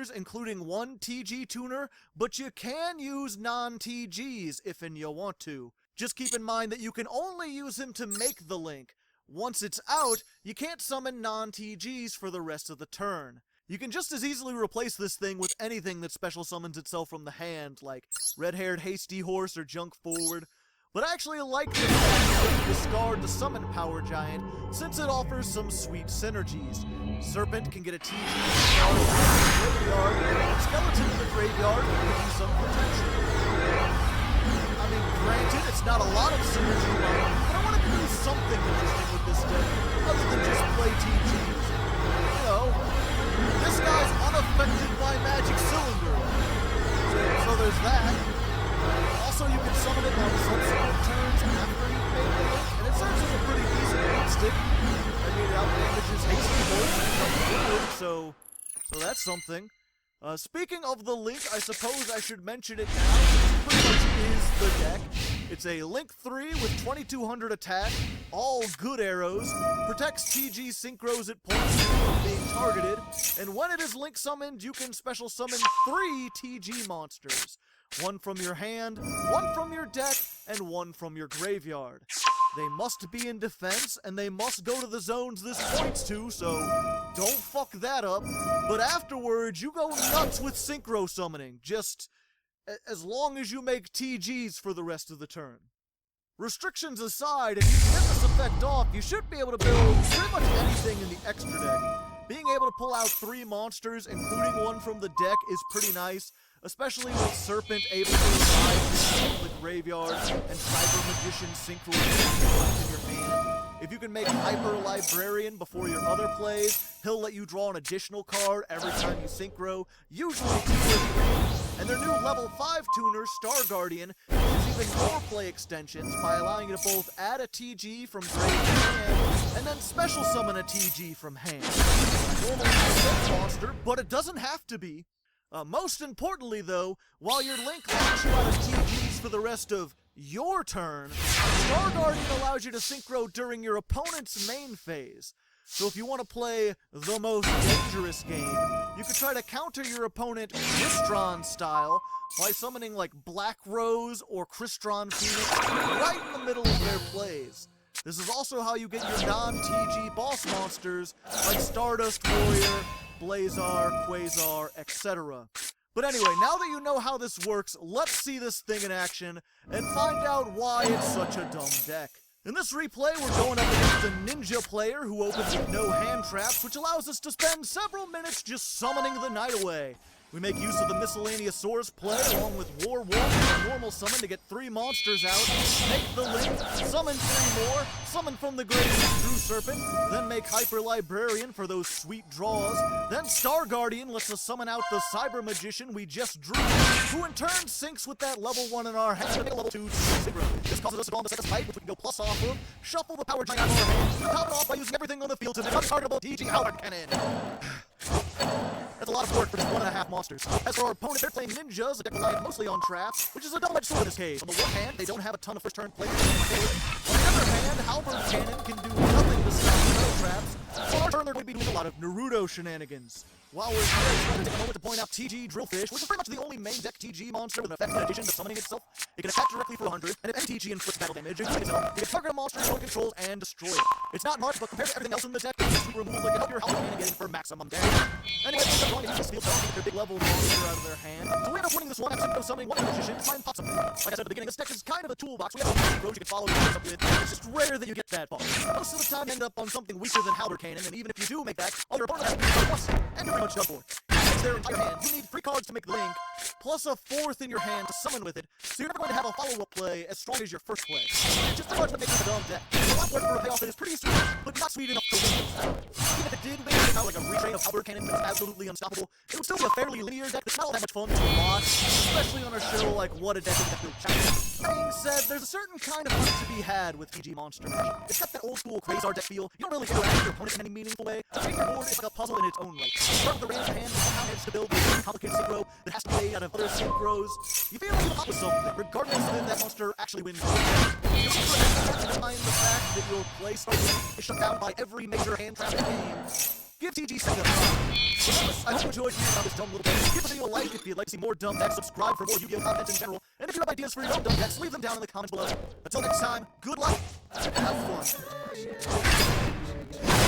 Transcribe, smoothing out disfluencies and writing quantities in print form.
including one TG tuner, but you can use non-TGs if and you want to. Just keep in mind that you can only use him to make the link. Once it's out, you can't summon non-TGs for the rest of the turn. You can just as easily replace this thing with anything that special summons itself from the hand, like Red-Haired Hasty Horse or Junk Forward. But I actually like the fact that you discard the Summon Power Giant, since it offers some sweet synergies. Serpent can get a TG from the graveyard, and Skeleton in the graveyard can give you some protection. I mean, granted, it's not a lot of synergy, but I wanted to do something interesting with this deck, other than just play TGs. You know, this guy's unaffected by Magic Cylinder. So there's that. Also, you can summon it on subsequent turns after you've made the link, and it serves as a pretty decent hit stick. I mean, it outdamages Hasty Bolt and comes forward, so that's something. Speaking of the link, I suppose I should mention it now, since it pretty much is the deck. It's a Link 3 with 2200 attack, all good arrows, protects TG synchros at points from being targeted, and when it is link summoned, you can special summon 3 TG monsters. One from your hand, one from your deck, and one from your graveyard. They must be in defense, and they must go to the zones this points to, so don't fuck that up. But afterwards, you go nuts with synchro summoning, just as long as you make TGs for the rest of the turn. Restrictions aside, if you can get this effect off, you should be able to build pretty much anything in the extra deck. Being able to pull out 3 monsters, including one from the deck, is pretty nice, especially with Serpent able to revive from the graveyard and Cyber Magician synchro in your hand. If you can make Hyper Librarian before your other plays, he'll let you draw an additional card every time you synchro, usually 2 or 3. And their new level 5 tuner, Star Guardian, gives even more play extensions by allowing you to both add a TG from grave to hand, and then special summon a TG from hand. Normally a set monster, but it doesn't have to be. Most importantly though, while your link lets you out of TGs for the rest of your turn, Star Guardian allows you to synchro during your opponent's main phase. So if you want to play the most dangerous game, you could try to counter your opponent Crystron style by summoning like Black Rose or Crystron Phoenix right in the middle of their plays. This is also how you get your non-TG boss monsters like Stardust Warrior, Blazar, Quasar, etc. But anyway, now that you know how this works, let's see this thing in action and find out why it's such a dumb deck. In this replay, we're going up against a ninja player who opens with no hand traps, which allows us to spend several minutes just summoning the night away. We make use of the Miscellaneous Source play along with War Wolf and a normal summon to get 3 monsters out, make the link, summon 3 more, summon from the grave Drew Serpent, then make Hyper Librarian for those sweet draws, then Star Guardian lets us summon out the Cyber Magician we just drew, who in turn syncs with that level 1 in our hand to make a level 2 synchro. This causes us to go on the second fight, which we can go plus off of, shuffle the Power Giant out of our hand, and top it off by using everything on the field to make untargetable TG Halberd Cannon. That's a lot of work for just 1.5 monsters. As for our opponent, they're playing ninjas, a deck reliant mostly on traps, which is a double-edged sword in this case. On the one hand, they don't have a ton of first-turn play. On the other hand, Halberd Cannon can do nothing to stop metal traps. So on our turn, they're going to be doing a lot of Naruto shenanigans. While we're here, I want to take a moment to point out TG Drillfish, which is pretty much the only main deck TG monster with an effect in addition to summoning itself. It can attack directly for 100, and if any TG inflicts battle damage, including itself, it can target a monster it controls and destroy it. It's not much, but compared to everything else in the deck, it's super removal that can help your Halberd Cannon getting for maximum damage. Anyway, they're going to use this field to get their big level monster out of their hand. So we end up winning this one after simply summoning one magician to try and pop something. Like I said at the beginning, this deck is kind of a toolbox. We have a approach you can follow and up with. It's just rare that you get that far. Most of the time, you end up on something weaker than Halberd Cannon, and even if you do make that, all your opponent has to be plus, and you're pretty much done for. It's their entire hand. You need 3 cards to make the link, plus a 4th in your hand to summon with it, so you're never going to have a follow-up play as strong as your first play. It's just pretty much what makes it a dumb deck. A lot more for a payoff that is pretty sweet, but not sweet enough to win. Even if it did make it out like a retrain of Halberd Cannon that's absolutely unstoppable, it would still be a fairly linear deck that's not all that much fun to watch, especially on a show like What a Deck is That Built Challenge. That being said, there's a certain kind of fun to be had with TG Monster Mash. It's got that old-school Quasar deck feel. You don't really interact with your opponent in any meaningful way. The board is like a puzzle in its own right. Start with the range hand, and somehow manage to build a complicated synchro that has to be made out of other synchros. You feel like you're up with something, regardless of if that monster actually wins. You're behind the fact that your play starting is shut down by every major hand trap in the game. give TG something to Regardless, I hope you enjoyed hearing about this dumb little game. Give the video a like if you'd like to see more dumb decks, subscribe for more Yu-Gi-Oh! Content in general, and if you have ideas for your own dumb decks, leave them down in the comments below. Until next time, good luck, and have fun.